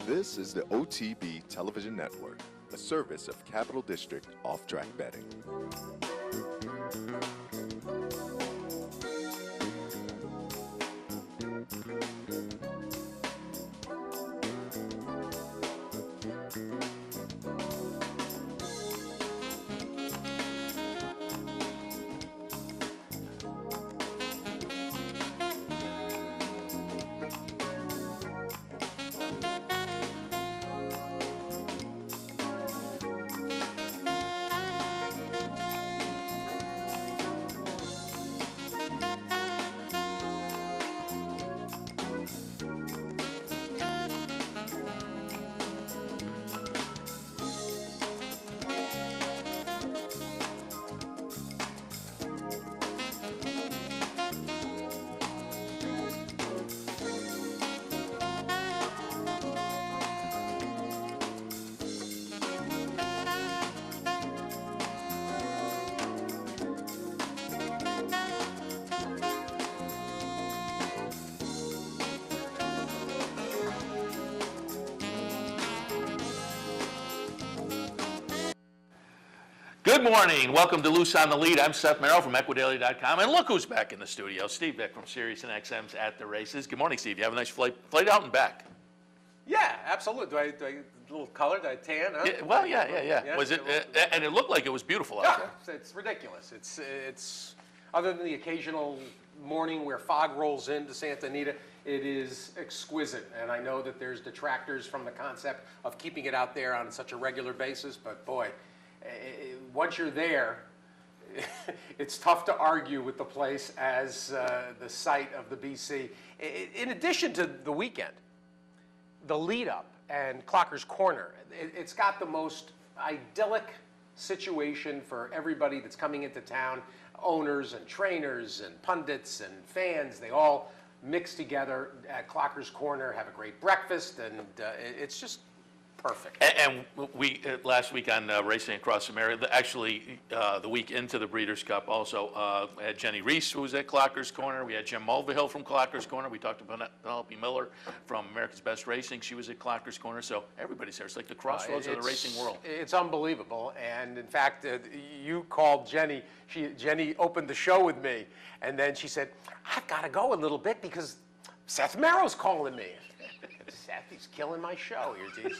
This is the OTB Television Network, a service of Capital District Off-Track Betting. Good morning. Welcome to Loose on the Lead. I'm Seth Merrill from Equidaily.com. And look who's back in the studio. Steve Vick from Sirius and XM's At the Races. Good morning, Steve. You have a nice flight out and back. Yeah, absolutely. Do I a little color? Do I tan? Huh? Yeah, well, yeah. Was it? And it looked like it was beautiful out there. It's ridiculous. It's other than the occasional morning where fog rolls into Santa Anita, it is exquisite. And I know that there's detractors from the concept of keeping it out there on such a regular basis, but boy, once you're there, it's tough to argue with the place as the site of the BC. In addition to the weekend, the lead up and Clocker's Corner, it's got the most idyllic situation for everybody that's coming into town. Owners and trainers and pundits and fans, they all mix together at Clocker's Corner, have a great breakfast, and it's just perfect. And we last week on Racing Across America, actually the week into the Breeders' Cup, also had Jenny Reese, who was at Clocker's Corner. We had Jim Mulvihill from Clocker's Corner. We talked about Penelope Miller from America's Best Racing. She was at Clocker's Corner. So everybody's there. It's like the crossroads of the racing world. It's unbelievable. And in fact, you called Jenny. Jenny opened the show with me, and then she said, "I've got to go a little bit because Seth Merrill's calling me." Seth, he's killing my show here.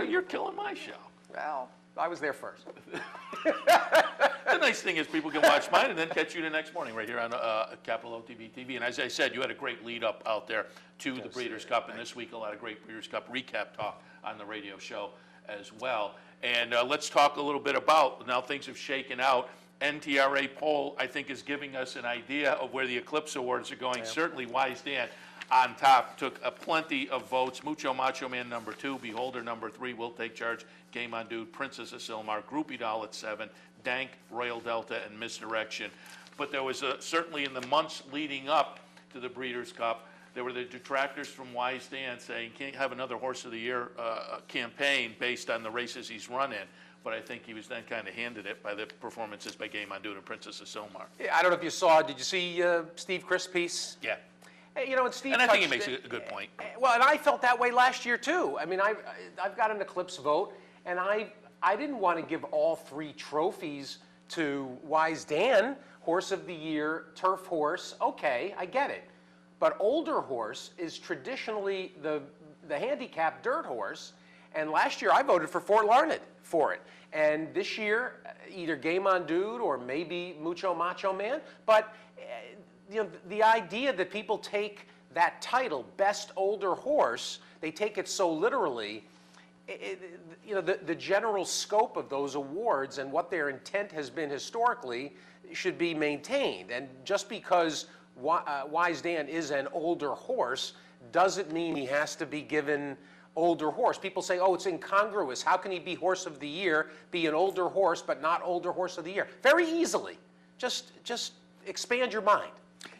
You're killing my show. Well, I was there first. The nice thing is people can watch mine and then catch you the next morning right here on Capital OTB TV. And as I said, you had a great lead up out there to the Breeders' Cup. And this week, a lot of great Breeders' Cup recap talk on the radio show as well. And let's talk a little bit about, now things have shaken out. NTRA poll, I think, is giving us an idea of where the Eclipse Awards are going. Yeah. Certainly, Wise Dan on top, took plenty of votes. Mucho Macho Man number 2, Beholder number 3, Will Take Charge, Game On Dude, Princess of Silmar, Groupie Doll at 7, Dank, Royal Delta, and Misdirection. But there was certainly in the months leading up to the Breeders' Cup, there were the detractors from Wise Dan saying, can't have another Horse of the Year campaign based on the races he's run in. But I think he was then kind of handed it by the performances by Game On Dude and Princess of Silmar. Yeah, I don't know if you saw, did you see Steve Chris' piece? Yeah. You know, and Steve I think he makes a good point. Well, and I felt that way last year too. I mean, I've got an Eclipse vote, and I didn't want to give all 3 trophies to Wise Dan, Horse of the Year, Turf Horse. Okay, I get it, but Older Horse is traditionally the handicap dirt horse, and last year I voted for Fort Larned for it, and this year either Game On Dude or maybe Mucho Macho Man, but. You know, the idea that people take that title, Best Older Horse, they take it so literally, you know, the general scope of those awards and what their intent has been historically should be maintained. And just because Wise Dan is an older horse doesn't mean he has to be given Older Horse. People say, oh, it's incongruous. How can he be Horse of the Year, be an older horse, but not Older Horse of the Year? Very easily. Just expand your mind.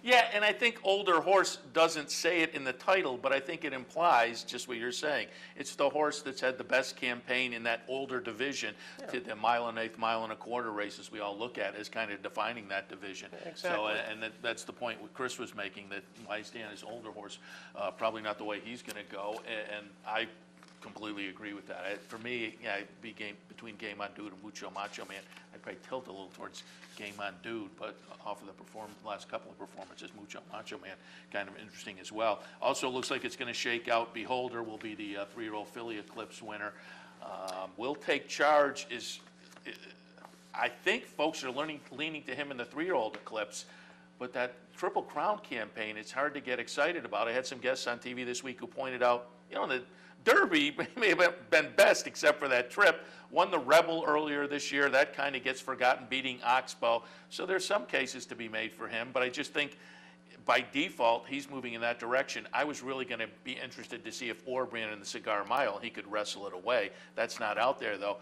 Yeah, and I think older horse doesn't say it in the title, but I think it implies just what you're saying. It's the horse that's had the best campaign in that older division, to the mile and eighth, mile and a quarter races we all look at as kind of defining that division. Exactly. So, and that's the point what Chris was making, that Wise Dan is older horse, probably not the way he's going to go, and I completely agree with that. For me, yeah, it'd be between Game On Dude and Mucho Macho Man. I'd probably tilt a little towards Game On Dude, but off of the last couple of performances, Mucho Macho Man kind of interesting as well. Also looks like it's going to shake out. Beholder will be the 3-year-old filly Eclipse winner. Will Take Charge is, I think folks are leaning to him in the 3-year-old Eclipse. But that Triple Crown campaign, it's hard to get excited about. I had some guests on TV this week who pointed out, the Derby may have been best except for that trip. Won the Rebel earlier this year. That kind of gets forgotten, beating Oxbow. So there's some cases to be made for him, but I just think by default, he's moving in that direction. I was really going to be interested to see if Orb ran in the Cigar Mile. He could wrestle it away. That's not out there, though.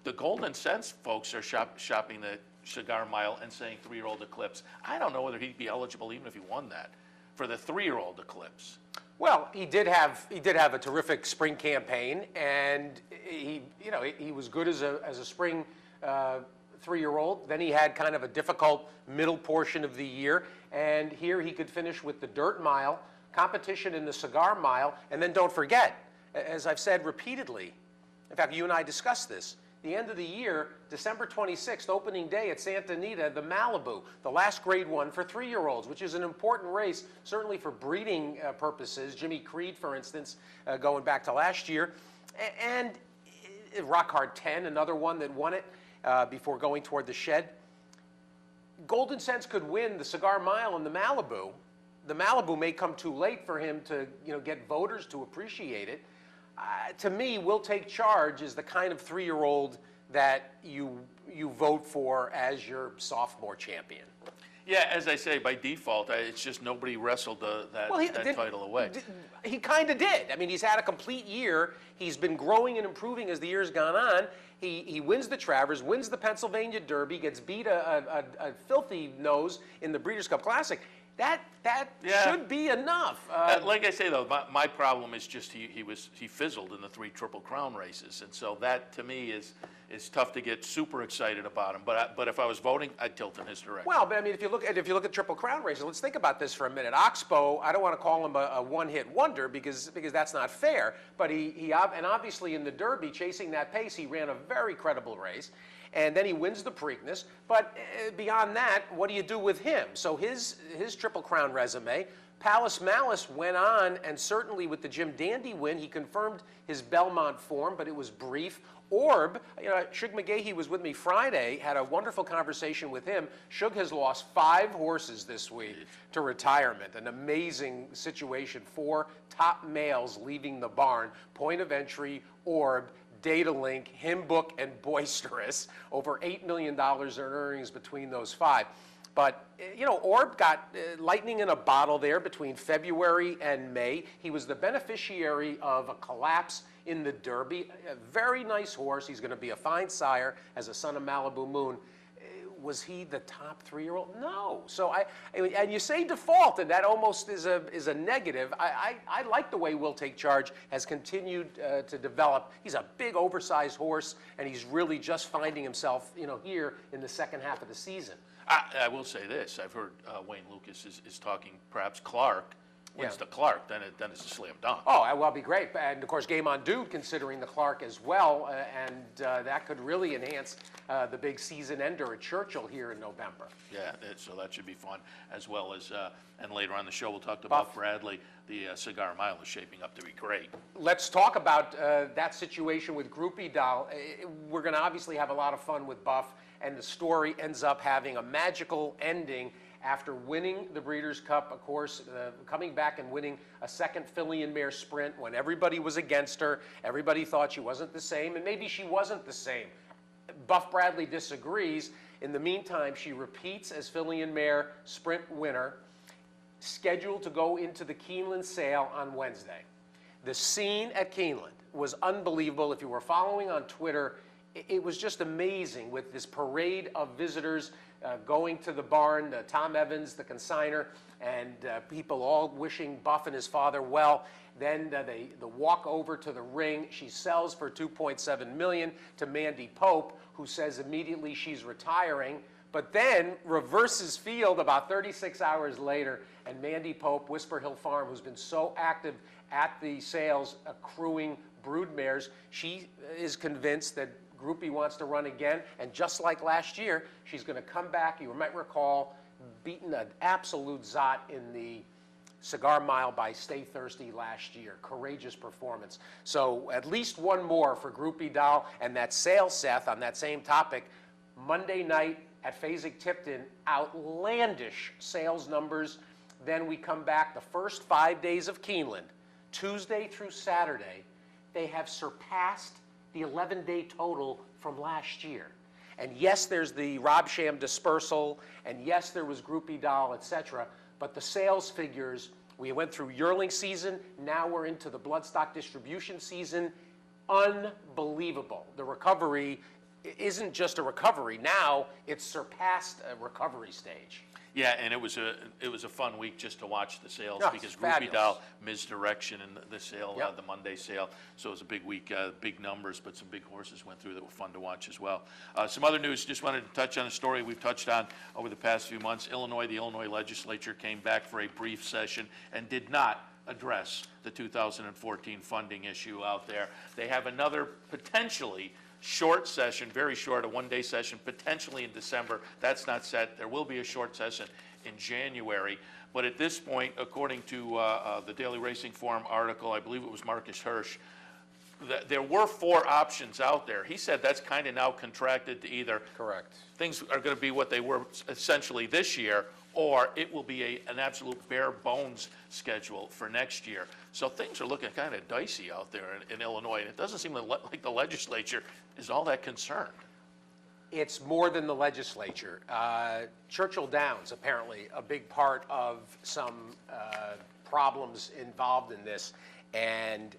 The Golden Sense folks are shopping the Cigar Mile and saying 3-year-old Eclipse. I don't know whether he'd be eligible even if he won that for the 3-year-old Eclipse. Well, he did have a terrific spring campaign, and he was good as a spring 3-year-old. Then he had kind of a difficult middle portion of the year, and here he could finish with the Dirt Mile, competition in the Cigar Mile, and then don't forget, as I've said repeatedly, in fact, you and I discussed this, the end of the year, December 26th, opening day at Santa Anita, the Malibu, the last Grade 1 for 3-year-olds, which is an important race, certainly for breeding purposes. Jimmy Creed, for instance, going back to last year. And Rock Hard 10, another one that won it before going toward the Shed. Golden Sense could win the Cigar Mile and the Malibu. The Malibu may come too late for him to get voters to appreciate it. To me, Will Take Charge is the kind of 3-year-old that you vote for as your sophomore champion. Yeah, as I say, by default, it's just nobody wrestled that title away. He kind of did. I mean, he's had a complete year. He's been growing and improving as the year's gone on. He wins the Travers, wins the Pennsylvania Derby, gets beat a filthy nose in the Breeders' Cup Classic. That should be enough. Like I say, though, my problem is just he fizzled in the 3 Triple Crown races, and so that to me is tough to get super excited about him. But if I was voting, I'd tilt in his direction. Well, but I mean, if you look at Triple Crown races, let's think about this for a minute. Oxbow, I don't want to call him a one-hit wonder because that's not fair. But he obviously in the Derby, chasing that pace, he ran a very credible race. And then he wins the Preakness. But beyond that, what do you do with him? So his Triple Crown resume, Palace Malice went on, and certainly with the Jim Dandy win, he confirmed his Belmont form, but it was brief. Orb, Shug McGahee was with me Friday, had a wonderful conversation with him. Shug has lost 5 horses this week to retirement. An amazing situation. 4 top males leaving the barn. Point of entry, Orb, Data Link, Hymn Book, and Boisterous. Over $8 million in earnings between those 5. But, Orb got lightning in a bottle there between February and May. He was the beneficiary of a collapse in the Derby. A very nice horse. He's going to be a fine sire as a son of Malibu Moon. Was he the top 3-year-old? No. So and you say default, and that almost is a negative. I like the way Will Take Charge has continued to develop. He's a big, oversized horse, and he's really just finding himself, here in the second half of the season. I will say this. I've heard Wayne Lucas is talking perhaps Clark. Wins the Clark, then it's a slam dunk. Oh, well, it'd be great. And, of course, Game On Dude considering the Clark as well, and that could really enhance the big season ender at Churchill here in November. Yeah, so that should be fun, as well as, and later on in the show we'll talk to Buff Bradley. The Cigar Mile is shaping up to be great. Let's talk about that situation with Groupie Doll. We're going to obviously have a lot of fun with Buff, and the story ends up having a magical ending after winning the Breeders' Cup, of course, coming back and winning a second filly and mare sprint when everybody was against her. Everybody thought she wasn't the same, and maybe she wasn't the same. Buff Bradley disagrees. In the meantime, she repeats as filly and mare sprint winner, scheduled to go into the Keeneland sale on Wednesday. The scene at Keeneland was unbelievable. If you were following on Twitter, it was just amazing with this parade of visitors going to the barn, Tom Evans, the consigner, and people all wishing Buff and his father well. Then the walk over to the ring. She sells for $2.7 million to Mandy Pope, who says immediately she's retiring, but then reverses field about 36 hours later, and Mandy Pope, Whisper Hill Farm, who's been so active at the sales, accruing broodmares, she is convinced that Groupie wants to run again, and just like last year, she's going to come back. You might recall beating an absolute zot in the Cigar Mile by Stay Thirsty last year. Courageous performance. So at least one more for Groupie Doll. And that sale, Seth, on that same topic, Monday night at Fasig-Tipton, outlandish sales numbers. Then we come back the first 5 days of Keeneland, Tuesday through Saturday, they have surpassed the 11-day total from last year. And yes, there's the Rob Sham dispersal, and yes, there was Groupie Doll, etc. But the sales figures, we went through yearling season, now we're into the bloodstock distribution season. Unbelievable. The recovery isn't just a recovery. Now it's surpassed a recovery stage. Yeah, and it was a fun week just to watch the sales Yeah, because it's Groupie fabulous. Doll misdirection in the sale, Yep. the Monday sale. So it was a big week, big numbers, but some big horses went through that were fun to watch as well. Some other news, just wanted to touch on a story we've touched on over the past few months. The Illinois legislature came back for a brief session and did not address the 2014 funding issue out there. They have another potentially short session, very short, a one-day session, potentially in December. That's not set. There will be a short session in January. But at this point, according to the Daily Racing Forum article, I believe it was Marcus Hirsch, there were 4 options out there. He said that's kind of now contracted to either Correct. things are going to be what they were essentially this year, or it will be an absolute bare bones schedule for next year. So things are looking kind of dicey out there in Illinois, and it doesn't seem like the legislature is all that concerned. It's more than the legislature. Churchill Downs, apparently, a big part of some problems involved in this. And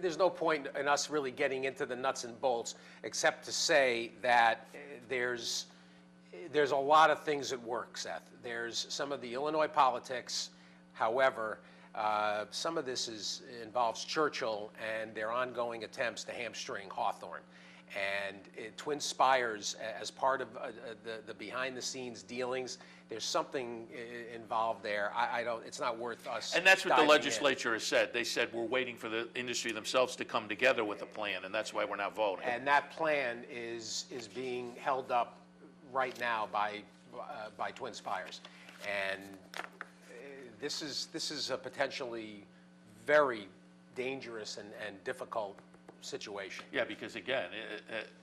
there's no point in us really getting into the nuts and bolts, except to say that there's a lot of things at work, Seth. There's some of the Illinois politics. However, some of this involves Churchill and their ongoing attempts to hamstring Hawthorne. And Twin Spires, as part of the behind-the-scenes dealings, there's something involved there. It's not worth us. And that's what the diving legislature has said. They said we're waiting for the industry themselves to come together with a plan, and that's why we're not voting. in. And that plan is being held up right now by Twin Spires. And this is a potentially very dangerous and difficult situation. Yeah, because again,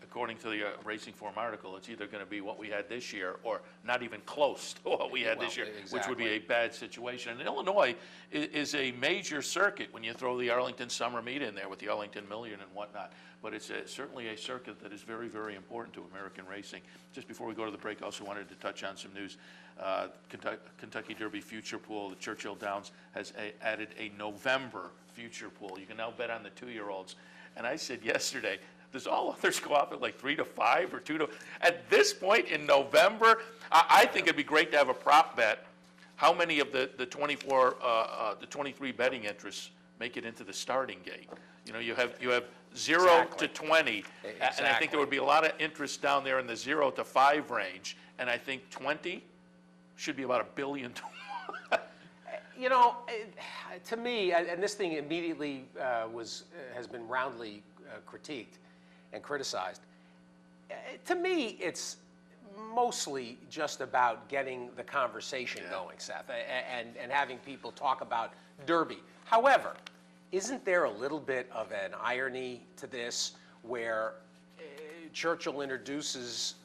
according to the Racing Form article, it's either going to be what we had this year or not even close to what we had this year, which would be a bad situation. And Illinois is a major circuit when you throw the Arlington Summer Meet in there with the Arlington Million and whatnot. But it's certainly a circuit that is very, very important to American racing. Just before we go to the break, I also wanted to touch on some news. Kentucky Derby Future Pool, the Churchill Downs has added a November future pool. You can now bet on the 2-year-olds. And I said yesterday, does all others go up at like 3 to 5 or 2 to? At this point in November, I think it'd be great to have a prop bet. How many of the 23 betting interests make it into the starting gate? You know, you have 0 Exactly. to 20, and I think there would be a lot of interest down there in the 0 to 5 range. And I think 20 should be about $1 billion. You know, to me, and this thing immediately has been roundly critiqued and criticized. To me, it's mostly just about getting the conversation going, Seth, and having people talk about Derby. However, isn't there a little bit of an irony to this where Churchill introduces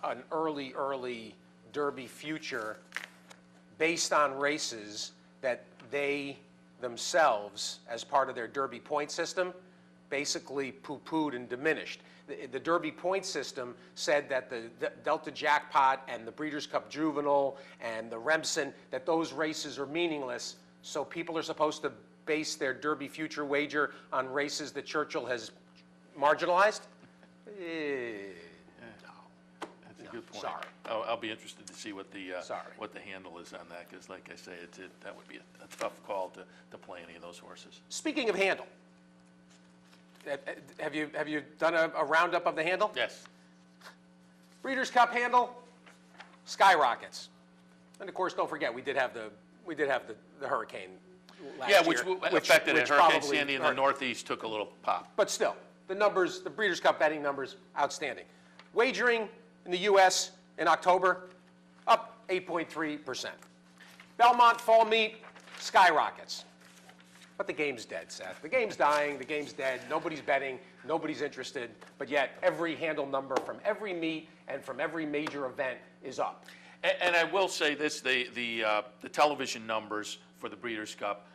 an early Derby future based on races that they themselves, as part of their Derby point system, basically poo-pooed and diminished. The Derby point system said that the Delta Jackpot and the Breeders' Cup Juvenile and the Remsen, that those races are meaningless, so people are supposed to base their Derby future wager on races that Churchill has marginalized? That's a good 20. Sorry. I'll be interested to see what the Sorry. what the handle is on that, because like I say, that would be a tough call to play any of those horses. Speaking of handle, have you done a roundup of the handle? Yes. Breeders' Cup handle skyrockets, and of course, don't forget we did have the hurricane last Yeah, year, which affected it. Hurricane probably Sandy in the hurt. Northeast took a little pop. But still, the numbers, the Breeders' Cup betting numbers, outstanding. Wagering in the U.S. in October, up 8.3%. Belmont Fall Meet skyrockets. But the game's dead, Seth. The game's dying, the game's dead, nobody's betting, nobody's interested, but yet every handle number from every meet and from every major event is up. And I will say this, the television numbers for the Breeders' Cup,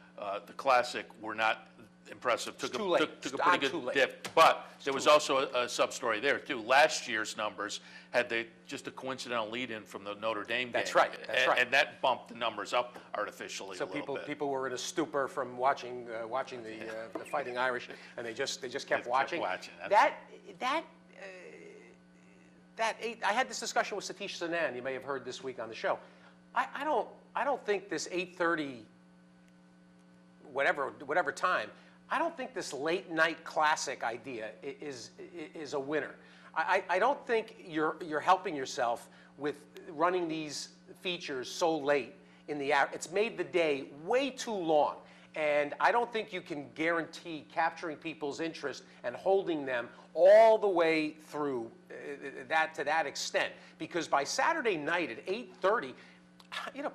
the Classic, were not impressive. Took too late. Took a I'm pretty too good late. dip. But there was also a sub-story there, too. Last year's numbers had just a coincidental lead-in from the Notre Dame game. That's right, that's right. And that bumped the numbers up artificially So a little bit. people were in a stupor from watching the Fighting Irish, and they just kept watching. I had this discussion with Satish Sanan. You may have heard this week on the show. I don't think this 8:30 whatever time. I don't think this late night classic idea is a winner. I don't think you're helping yourself with running these features so late in the hour. It's made the day way too long. And I don't think you can guarantee capturing people's interest and holding them all the way through to that extent. Because by Saturday night at 8:30,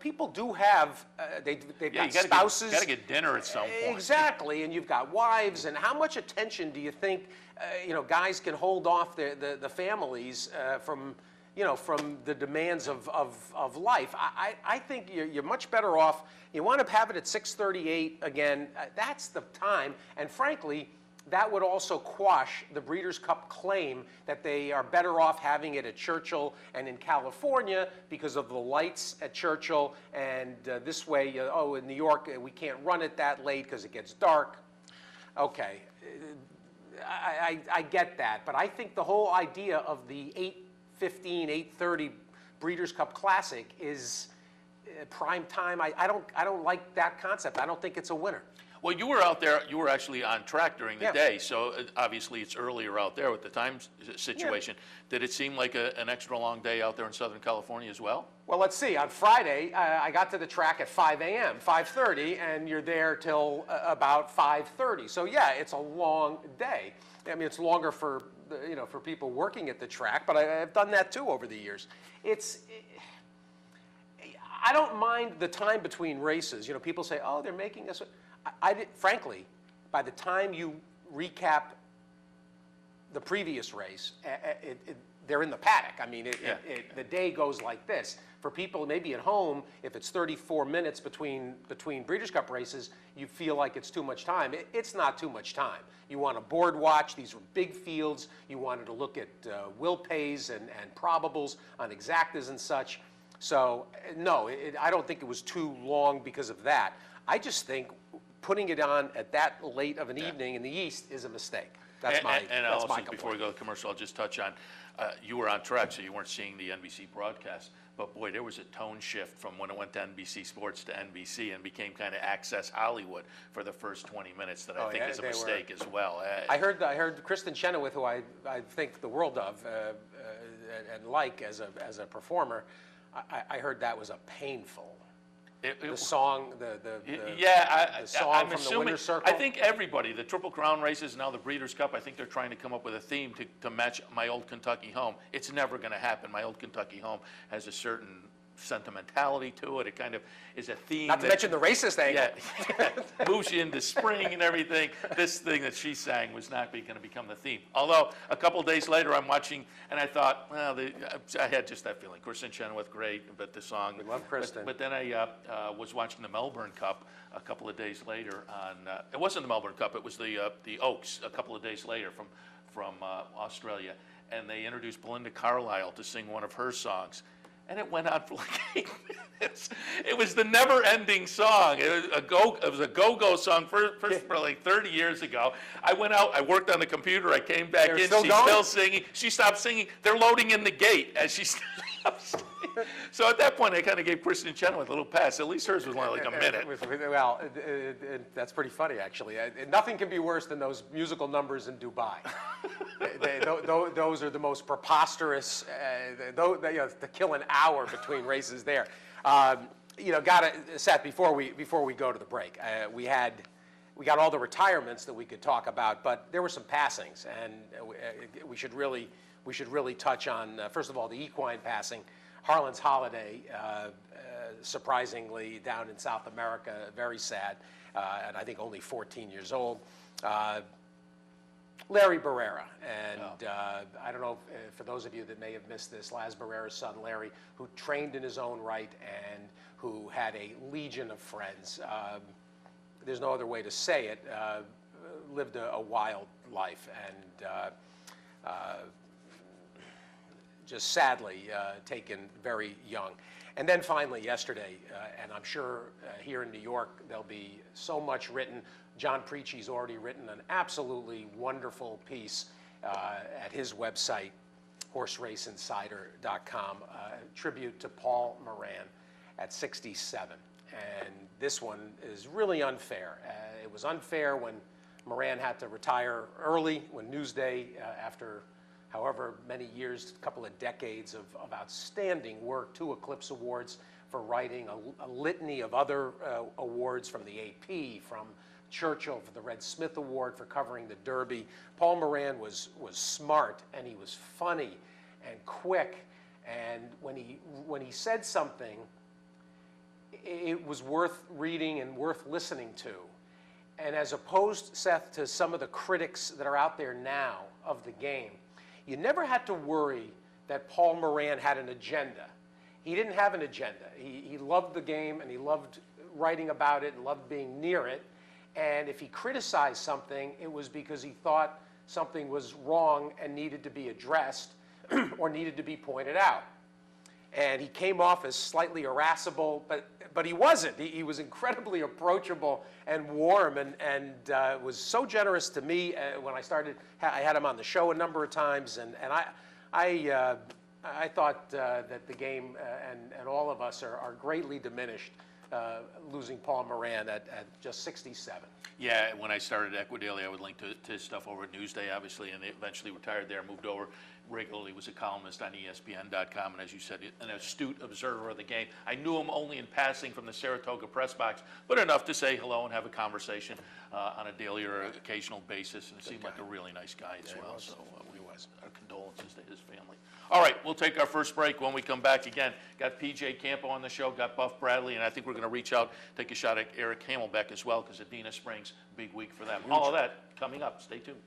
people do have, they've got spouses. You got to get dinner at some point. Exactly, and you've got wives, and how much attention do you think, guys can hold off the families from the demands of life? I think you're much better off. You want to have it at 6:38 again. That's the time, and frankly, that would also quash the Breeders' Cup claim that they are better off having it at Churchill and in California because of the lights at Churchill, and this way, in New York, we can't run it that late because it gets dark. Okay, I get that, but I think the whole idea of the 8:15, 8:30 Breeders' Cup Classic is prime time. I don't like that concept. I don't think it's a winner. Well, you were out there, you were actually on track during the Yeah. day, so obviously it's earlier out there with the time situation. Did it seem like an extra long day out there in Southern California as well? Well, let's see. On Friday, I got to the track at 5 a.m., 5:30, and you're there till about 5:30. So yeah, it's a long day. I mean, it's longer for people working at the track, but I've done that too over the years. I don't mind the time between races. People say, "Oh, they're making this." Frankly, by the time you recap the previous race, they're in the paddock. I mean, the day goes like this. For people maybe at home, if it's 34 minutes between Breeders' Cup races, you feel like it's too much time. It's not too much time. You want to board watch. These are big fields. You wanted to look at will pays and probables on exactas and such. So, no, I don't think it was too long because of that. I just think putting it on at that late of an evening in the East is a mistake. That's my complaint. Before we go to commercial, I'll just touch on, you were on track, so you weren't seeing the NBC broadcast. But boy, there was a tone shift from when it went to NBC Sports to NBC and became kind of Access Hollywood for the first 20 minutes that I think is a mistake as well. I heard Kristen Chenoweth, who I think the world of and like as a performer. I heard that was a painful. The song, the song I'm from assuming, the Winner's Circle. I think everybody, the Triple Crown races, now the Breeders' Cup, I think they're trying to come up with a theme to match My Old Kentucky Home. It's never going to happen. My Old Kentucky Home has a certain sentimentality to it. It kind of is a theme. Not to mention the racist angle. Yeah, moves you into spring and everything. This thing that she sang was not going to become the theme. Although a couple days later, I'm watching, and I thought, well, I had just that feeling. Kristen Chenoweth, great, but the song. We love Kristen. But then I was watching the Melbourne Cup a couple of days later. It wasn't the Melbourne Cup. It was the Oaks a couple of days later from Australia, and they introduced Belinda Carlisle to sing one of her songs. And it went on for like 8 minutes. It was the never-ending song. It was a go-go song for like 30 years ago. I went out, I worked on the computer, I came back in, she's still singing. She stopped singing. They're loading in the gate as she's So at that point, I kind of gave Kristen Chenoweth a little pass. At least hers was only like a minute. Well, that's pretty funny, actually. Nothing can be worse than those musical numbers in Dubai. Those are the most preposterous. To kill an hour between races there. Seth, before we go to the break, we got all the retirements that we could talk about, but there were some passings, and we should really touch on first of all the equine passing. Harlan's Holiday, surprisingly, down in South America, very sad, and I think only 14 years old. Larry Barrera, and I don't know if, for those of you that may have missed this, Laz Barrera's son, Larry, who trained in his own right and who had a legion of friends. There's no other way to say it, lived a wild life, and just sadly taken very young. And then finally yesterday, and I'm sure here in New York there'll be so much written. John Preachy's already written an absolutely wonderful piece at his website, horseraceinsider.com, tribute to Paul Moran at 67. And this one is really unfair. It was unfair when Moran had to retire early, when Newsday, after however many years, a couple of decades of outstanding work, 2 Eclipse Awards for writing, a litany of other awards from the AP, from Churchill for the Red Smith Award for covering the Derby. Paul Moran was smart, and he was funny and quick, and when he said something, it was worth reading and worth listening to. And as opposed, Seth, to some of the critics that are out there now of the game, you never had to worry that Paul Moran had an agenda. He didn't have an agenda. He loved the game, and he loved writing about it and loved being near it. And if he criticized something, it was because he thought something was wrong and needed to be addressed or needed to be pointed out. And he came off as slightly irascible, but he wasn't. He was incredibly approachable and warm, and was so generous to me when I started. I had him on the show a number of times, and I thought that the game and all of us are greatly diminished losing Paul Moran at just 67. Yeah, when I started Equidaily, I would link to his stuff over at Newsday, obviously, and they eventually retired there, moved over. Regularly was a columnist on ESPN.com, and as you said, an astute observer of the game. I knew him only in passing from the Saratoga press box, but enough to say hello and have a conversation on a daily or occasional basis, and it seemed like a really nice guy as well. So our condolences to his family. All right, we'll take our first break. When we come back again, got PJ Campo on the show, got Buff Bradley, and I think we're going to reach out, take a shot at Eric Hamelbeck as well, because Adena Springs, big week for them. All of that coming up. Stay tuned.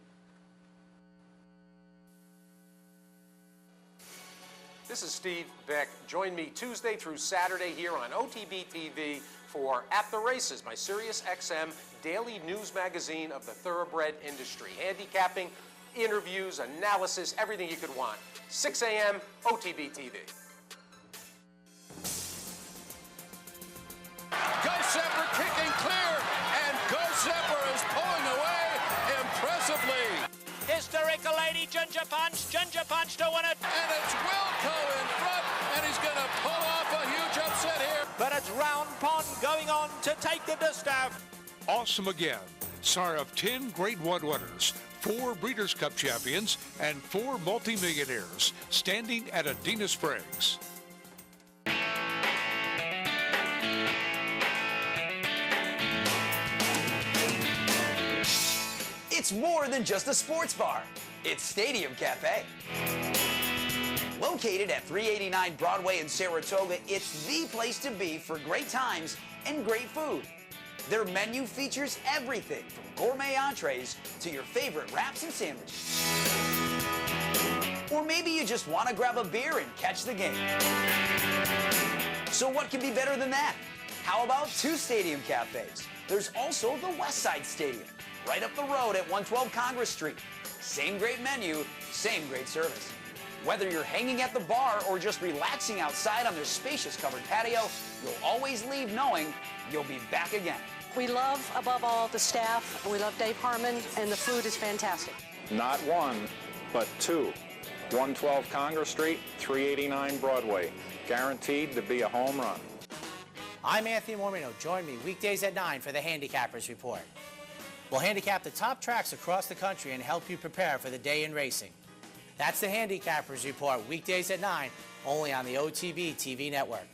This is Steve Beck. Join me Tuesday through Saturday here on OTB TV for At the Races, my Sirius XM daily news magazine of the thoroughbred industry. Handicapping, interviews, analysis, everything you could want. 6 a.m. OTB TV. Go Zephyr kicking clear, and Go Zephyr is pulling away impressively. Hysterical lady, Ginger Punch to win it. And it's Wilco in front, and he's going to pull off a huge upset here. But it's Round Pond going on to take the distaff. Awesome again. Sire of 10 Grade 1 winners, 4 Breeders' Cup champions, and 4 multimillionaires, standing at Adena Springs. It's more than just a sports bar. It's Stadium Cafe. Located at 389 Broadway in Saratoga, it's the place to be for great times and great food. Their menu features everything from gourmet entrees to your favorite wraps and sandwiches. Or maybe you just want to grab a beer and catch the game. So what can be better than that? How about 2 Stadium Cafes? There's also the Westside Stadium, right up the road at 112 Congress Street. Same great menu, same great service. Whether you're hanging at the bar or just relaxing outside on their spacious covered patio, you'll always leave knowing you'll be back again. We love, above all, the staff. We love Dave Harmon, and the food is fantastic. Not 1, but 2 112 Congress Street, 389 Broadway. Guaranteed to be a home run. I'm Anthony Mormino. Join me weekdays at 9 for the Handicappers Report. We'll handicap the top tracks across the country and help you prepare for the day in racing. That's the Handicappers Report, weekdays at 9, only on the OTB TV network.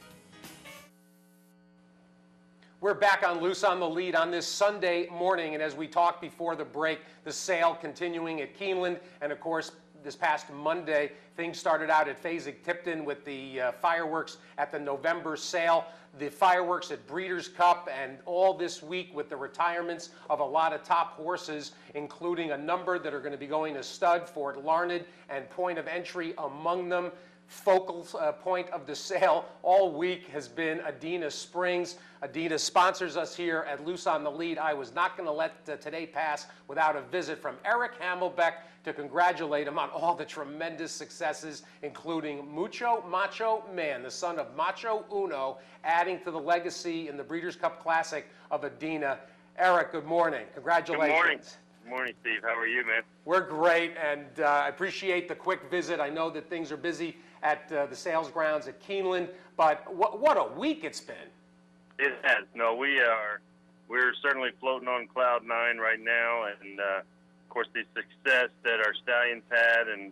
We're back on Loose on the Lead on this Sunday morning, and as we talked before the break, the sale continuing at Keeneland, and of course, this past Monday, things started out at Fasig-Tipton with the fireworks at the November sale, the fireworks at Breeders' Cup, and all this week with the retirements of a lot of top horses, including a number that are going to be going to stud, Fort Larned, and Point of Entry among them. Focal point of the sale all week has been Adena Springs. Adena sponsors us here at Loose on the Lead. I was not going to let today pass without a visit from Eric Hamelbeck to congratulate him on all the tremendous successes, including Mucho Macho Man, the son of Macho Uno, adding to the legacy in the Breeders' Cup Classic of Adena. Eric, good morning. Congratulations. Good morning. Good morning, Steve. How are you, man? We're great, and I appreciate the quick visit. I know that things are busy at the sales grounds at Keeneland, but what a week it's been. It has. No, we're certainly floating on cloud nine right now, and of course the success that our stallions had, and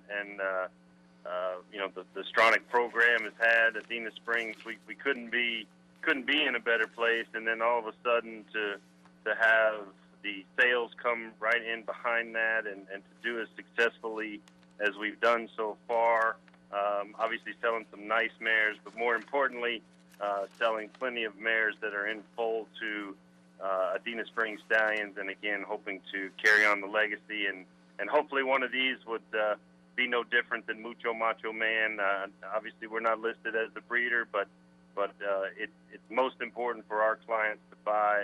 you know, the Stronach program has had at Adena Springs, we couldn't be in a better place, and then all of a sudden to have the sales come right in behind that, and to do as successfully as we've done so far. Obviously selling some nice mares, but more importantly, selling plenty of mares that are in fold to Adena Springs stallions, and again, hoping to carry on the legacy, and hopefully one of these would be no different than Mucho Macho Man. Obviously, we're not listed as the breeder, but it's most important for our clients to buy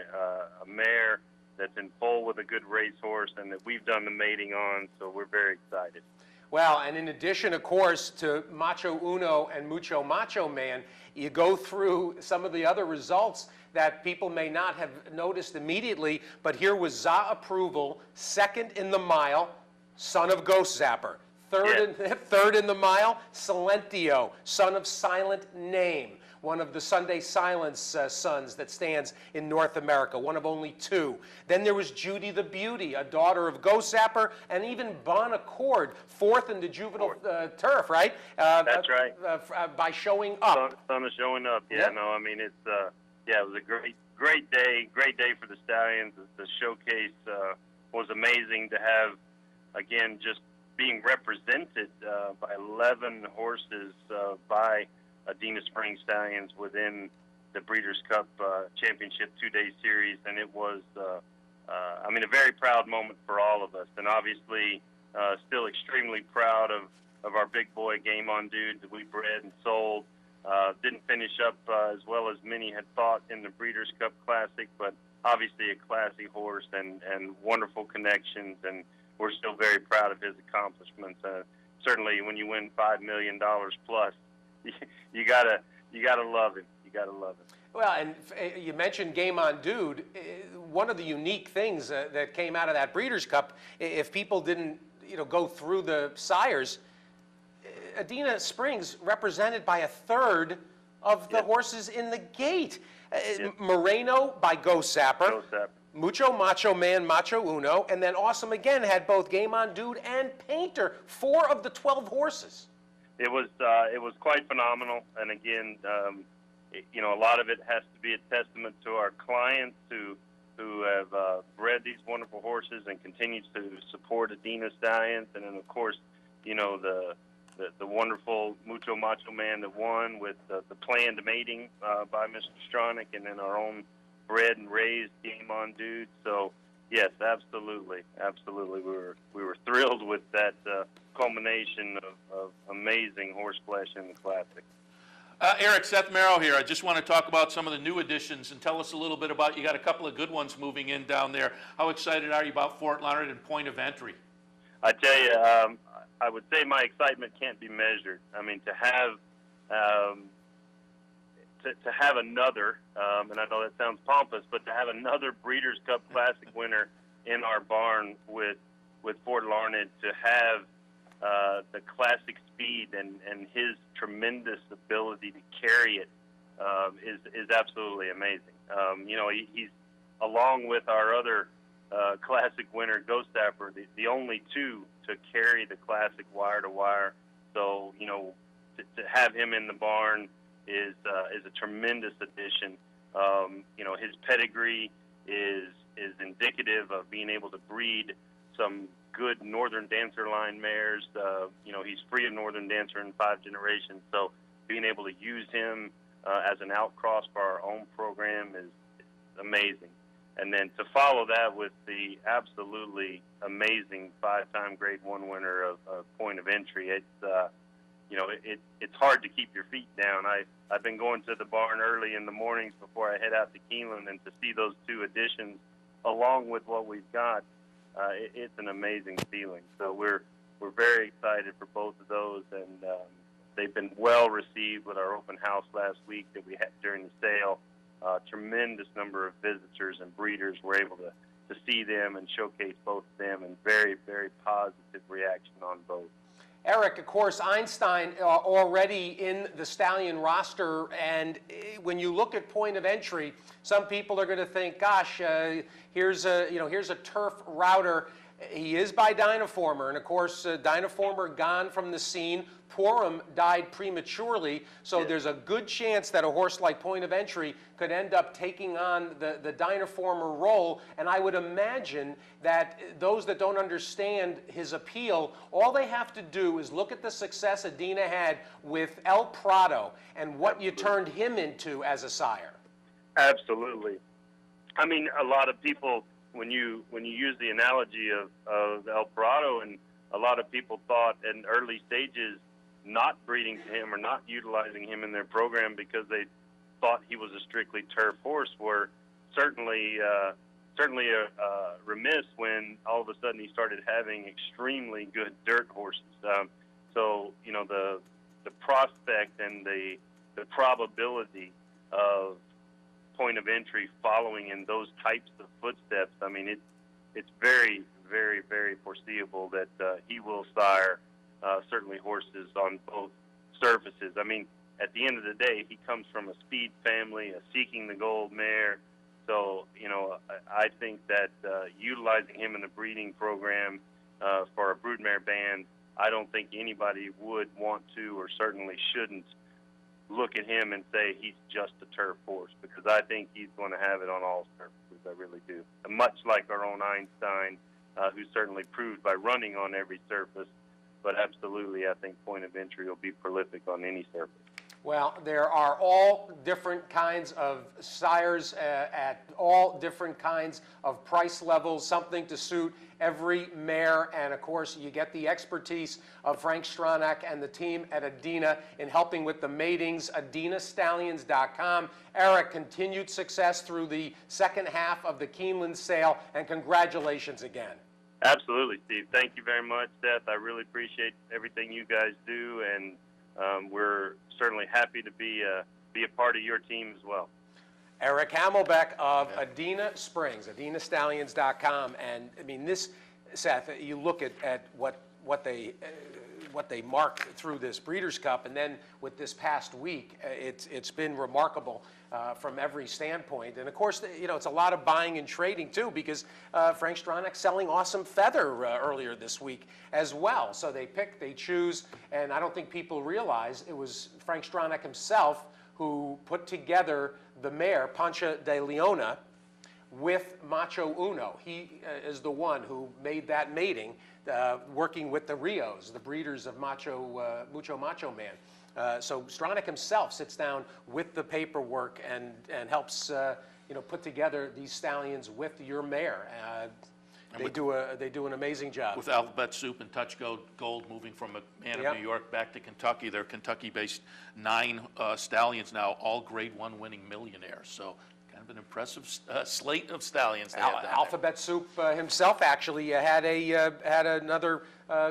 a mare that's in foal with a good racehorse, and that we've done the mating on, so we're very excited. Well, and in addition, of course, to Macho Uno and Mucho Macho Man, you go through some of the other results that people may not have noticed immediately, but here was Za Approval, second in the mile, son of Ghost Zapper. Third in the mile, Silentio, son of Silent Name, one of the Sunday Silence sons that stands in North America, one of only two. Then there was Judy the Beauty, a daughter of Ghost Zapper, and even Bon Accord, fourth in the juvenile turf, right? That's right. By showing up. Son of showing up, yeah. Yep. No, I mean, it's it was a great day for the stallions. The showcase was amazing to have, again, just being represented by 11 horses by Adena Springs stallions within the Breeders' Cup Championship two-day series, and it was, I mean, a very proud moment for all of us, and obviously still extremely proud of our big boy Game On Dude that we bred and sold. Didn't finish up as well as many had thought in the Breeders' Cup Classic, but obviously a classy horse and wonderful connections, and we're still very proud of his accomplishments. Certainly, when you win $5 million plus, you gotta love him. You gotta love him. Well, and you mentioned Game On Dude. One of the unique things that came out of that Breeders' Cup, if people didn't, go through the sires, Adena Springs represented by a third of the horses in the gate. Moreno by Ghost Zapper. Mucho Macho Man, Macho Uno, and then Awesome Again had both Game On Dude and Painter, 4 of the 12 horses. It was quite phenomenal, and again, a lot of it has to be a testament to our clients who have bred these wonderful horses and continues to support Adena stallions, and then of course, the wonderful Mucho Macho Man that won with the planned mating by Mr. Stronach, and then our own bred and raised Game On Dude. So yes, absolutely. We were thrilled with that culmination of amazing horse flesh in the Classic. Eric, Seth Merrill here. I just want to talk about some of the new additions and tell us a little bit about, you got a couple of good ones moving in down there. How excited are you about Fort Larned and Point of Entry? I tell you, I would say my excitement can't be measured. I mean, to have another, and I know that sounds pompous, but to have another Breeders' Cup Classic winner in our barn with Fort Larned, to have the classic speed and his tremendous ability to carry it is absolutely amazing. He's along with our other classic winner, Ghost Zapper, the only two to carry the classic wire to wire. So to have him in the barn is a tremendous addition. His pedigree is indicative of being able to breed some good Northern Dancer line mares. He's free of Northern Dancer in 5 generations, so being able to use him as an outcross for our own program is amazing. And then to follow that with the absolutely amazing 5-time Grade 1 winner of Point of Entry, it's hard to keep your feet down. I've been going to the barn early in the mornings before I head out to Keeneland, and to see those two additions along with what we've got, it's an amazing feeling. So we're very excited for both of those, and they've been well received with our open house last week that we had during the sale. Tremendous number of visitors and breeders were able to see them and showcase both of them, and very, very positive reaction on both. Eric, of course, Einstein already in the stallion roster, and when you look at Point of Entry, some people are going to think, gosh, here's a turf router. He is by Dynaformer, and of course, Dynaformer gone from the scene. Purim died prematurely, so there's a good chance that a horse like Point of Entry could end up taking on the Dynaformer role, and I would imagine that those that don't understand his appeal, all they have to do is look at the success Adina had with El Prado and what you turned him into as a sire. Absolutely. I mean, a lot of people, when you use the analogy of El Prado, and a lot of people thought in early stages not breeding to him or not utilizing him in their program because they thought he was a strictly turf horse, were certainly remiss when all of a sudden he started having extremely good dirt horses. So the prospect and the probability of Point of Entry following in those types of footsteps, I mean, it's very, very, very foreseeable that he will sire certainly horses on both surfaces. I mean, at the end of the day, he comes from a speed family, a Seeking the Gold mare. So, I think that utilizing him in the breeding program for a broodmare band, I don't think anybody would want to, or certainly shouldn't, look at him and say he's just a turf horse, because I think he's going to have it on all surfaces. I really do. And much like our own Einstein, who certainly proved by running on every surface, but absolutely I think Point of Entry will be prolific on any surface. Well, there are all different kinds of sires at all different kinds of price levels, something to suit every mare. And of course, you get the expertise of Frank Stronach and the team at Adina in helping with the matings. AdinaStallions.com. Eric, continued success through the second half of the Keeneland sale, and congratulations again. Absolutely, Steve. Thank you very much, Seth. I really appreciate everything you guys do, and we're certainly happy to be a part of your team as well. Eric Hamelbeck of Adina Springs, AdinaStallions.com, and I mean this, Seth. You look at what they marked through this Breeders' Cup, and then with this past week, it's been remarkable from every standpoint. And of course, it's a lot of buying and trading too, because Frank Stronach selling Awesome Feather earlier this week as well. So they pick, they choose, and I don't think people realize it was Frank Stronach himself who put together the mare Pancha de Leona with Macho Uno. He is the one who made that mating, working with the Rios, the breeders of Mucho Macho Man. So Stronach himself sits down with the paperwork and helps put together these stallions with your mare. They do an amazing job. With Alphabet Soup and Touch Gold moving from a man of New York back to Kentucky, they're Kentucky-based 9 stallions now, all Grade 1 winning millionaires. So kind of an impressive slate of stallions. Alphabet Soup himself actually had another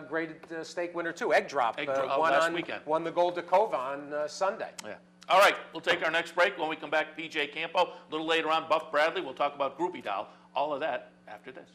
graded stake winner too. Egg Drop, last weekend. Won the Gold Dakova on Sunday. Yeah. All right, we'll take our next break. When we come back, PJ Campo. A little later on, Buff Bradley. We'll talk about Groupie Doll. All of that after this.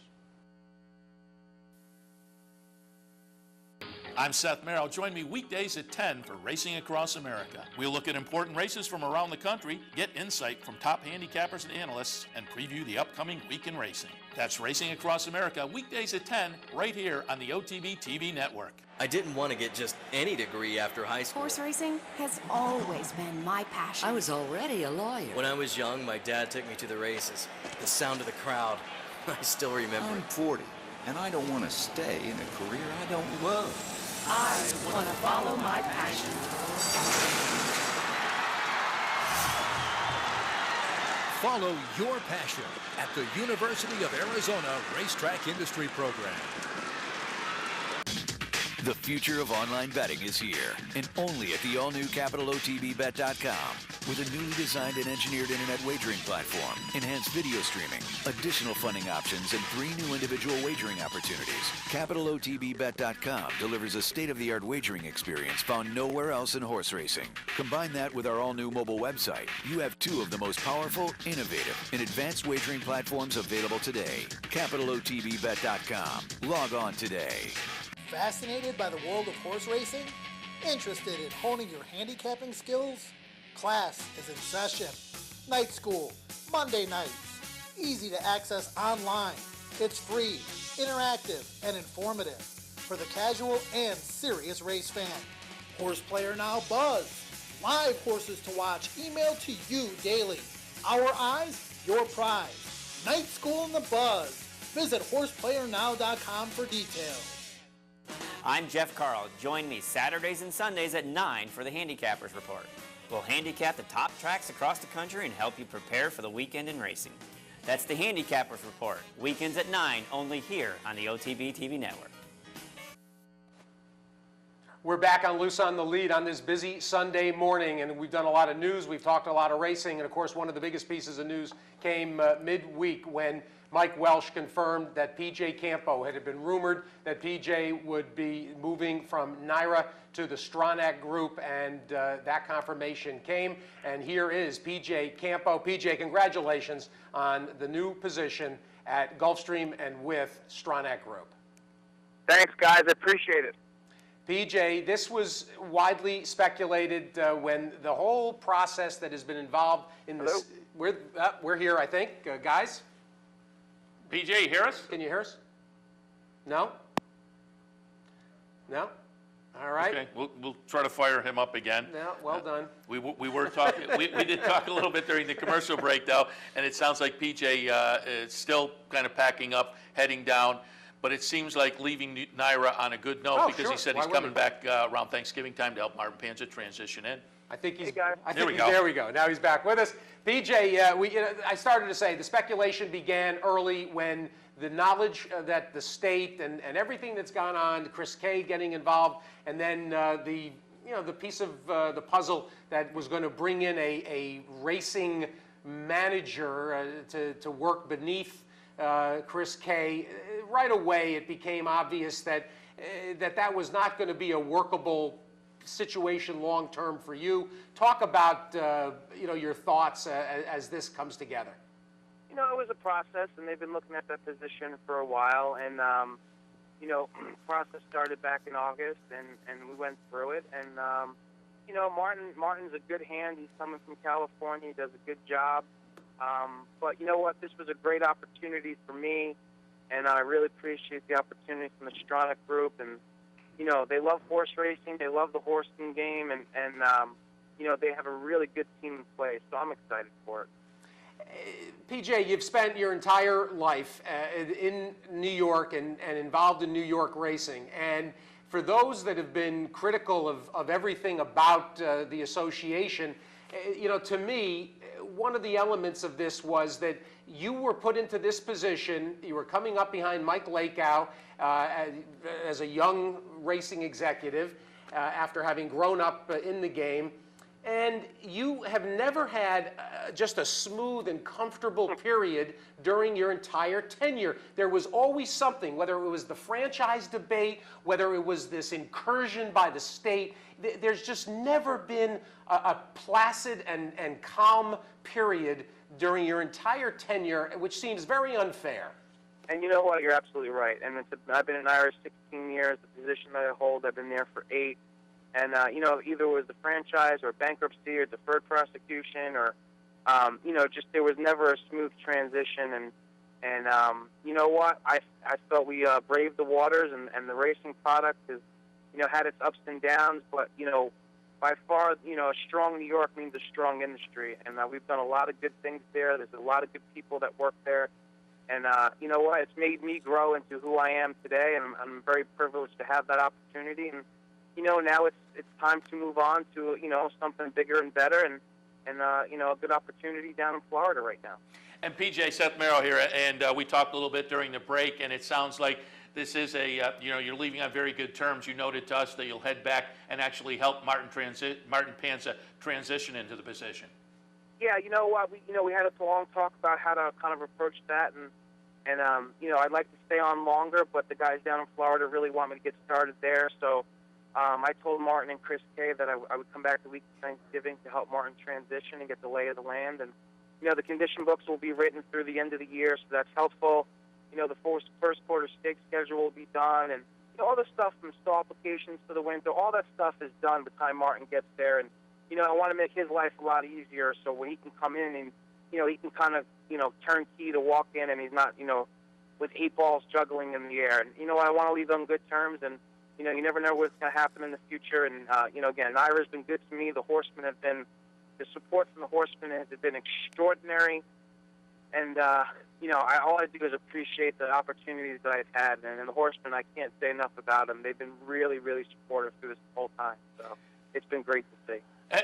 I'm Seth Merrill. Join me weekdays at 10 for Racing Across America. We'll look at important races from around the country, get insight from top handicappers and analysts, and preview the upcoming week in racing. That's Racing Across America, weekdays at 10, right here on the OTB TV network. I didn't want to get just any degree after high school. Horse racing has always been my passion. I was already a lawyer. When I was young, my dad took me to the races. The sound of the crowd. I still remember. I'm 40, and I don't want to stay in a career I don't love. I want to follow my passion. Follow your passion at the University of Arizona Racetrack Industry Program. The future of online betting is here, and only at the all-new CapitalOTBBet.com. With a newly designed and engineered internet wagering platform, enhanced video streaming, additional funding options, and 3 new individual wagering opportunities, CapitalOTBBet.com delivers a state-of-the-art wagering experience found nowhere else in horse racing. Combine that with our all-new mobile website. You have 2 of the most powerful, innovative, and advanced wagering platforms available today. CapitalOTBBet.com. Log on today. Fascinated by the world of horse racing? Interested in honing your handicapping skills? Class is in session. Night school, Monday nights. Easy to access online. It's free, interactive, and informative for the casual and serious race fan. Horse Player Now Buzz. Live horses to watch emailed to you daily. Our eyes, your prize. Night school in the buzz. Visit horseplayernow.com for details. I'm Jeff Carl. Join me Saturdays and Sundays at 9 for the Handicappers Report. We'll handicap the top tracks across the country and help you prepare for the weekend in racing. That's the Handicappers Report, weekends at 9, only here on the OTB TV network. We're back on Loose on the Lead on this busy Sunday morning, and we've done a lot of news. We've talked a lot of racing, and of course, one of the biggest pieces of news came midweek when Mike Welsh confirmed that P.J. Campo had been rumored that P.J. would be moving from NYRA to the Stronach Group, and that confirmation came. And here is P.J. Campo. P.J., congratulations on the new position at Gulfstream and with Stronach Group. Thanks, guys. I appreciate it. PJ, this was widely speculated when the whole process that has been involved in this. We're here, I think, guys. PJ, you hear us? Can you hear us? No? No? All right. Okay, we'll try to fire him up again. No, well done. We were talking. we did talk a little bit during the commercial break, though, and it sounds like PJ is still kind of packing up, heading down. But it seems like leaving NYRA on a good note because he said he's coming back around Thanksgiving time to help Martin Panza transition in. I think he's. There we go. There we go. Now he's back with us. PJ, I started to say the speculation began early when the knowledge that the state and everything that's gone on, Chris Kay getting involved, and then the piece of the puzzle that was going to bring in a racing manager to work beneath Chris Kay. Right away, it became obvious that that was not going to be a workable situation long term for you. Talk about your thoughts as this comes together. It was a process, and they've been looking at that position for a while. And process started back in August, and we went through it. And Martin's a good hand. He's coming from California. He does a good job. But you know what? This was a great opportunity for me, and I really appreciate the opportunity from the Stronach Group. And they love horse racing, they love the horsing game, and they have a really good team in place. So I'm excited for it. PJ, you've spent your entire life in New York and involved in New York racing, and for those that have been critical of everything about the association, to me, one of the elements of this was that you were put into this position. You were coming up behind Mike Lakow as a young racing executive after having grown up in the game. And you have never had just a smooth and comfortable period during your entire tenure. There was always something, whether it was the franchise debate, whether it was this incursion by the state. There's just never been a placid and calm period during your entire tenure, which seems very unfair. And you know what? You're absolutely right. And I've been in Irish 16 years. The position that I hold, I've been there for 8. And, you know, either it was the franchise or bankruptcy or deferred prosecution or, you know, just there was never a smooth transition. And you know what? I felt we braved the waters, and the racing product has, you know, had its ups and downs. But, you know, by far, you know, a strong New York means a strong industry. And we've done a lot of good things there. There's a lot of good people that work there. And you know what? It's made me grow into who I am today, and I'm very privileged to have that opportunity. And you know, now it's time to move on to, you know, something bigger and better, and you know, a good opportunity down in Florida right now. And PJ, Seth Merrill here, and we talked a little bit during the break, and it sounds like this is a you know, you're leaving on very good terms. You noted to us that you'll head back and actually help Martin Panza transition into the position. Yeah, you know what? We had a long talk about how to kind of approach that, and you know, I'd like to stay on longer, but the guys down in Florida really want me to get started there. So I told Martin and Chris Kay that I would come back the week of Thanksgiving to help Martin transition and get the lay of the land. And you know, the condition books will be written through the end of the year, so that's helpful. You know, the first quarter stake schedule will be done, and you know, all the stuff from stall applications for the winter, all that stuff is done by the time Martin gets there. And you know, I want to make his life a lot easier, so when he can come in and, you know, he can kind of, you know, turnkey to walk in, and he's not, you know, with 8 balls juggling in the air. And, you know, I want to leave on good terms, and, you know, you never know what's going to happen in the future. And, you know, again, Ira's been good to me. The Horsemen have been, the support from the Horsemen has been extraordinary. And, you know, all I do is appreciate the opportunities that I've had. And the Horsemen, I can't say enough about them. They've been really, really supportive through this whole time. So it's been great to see.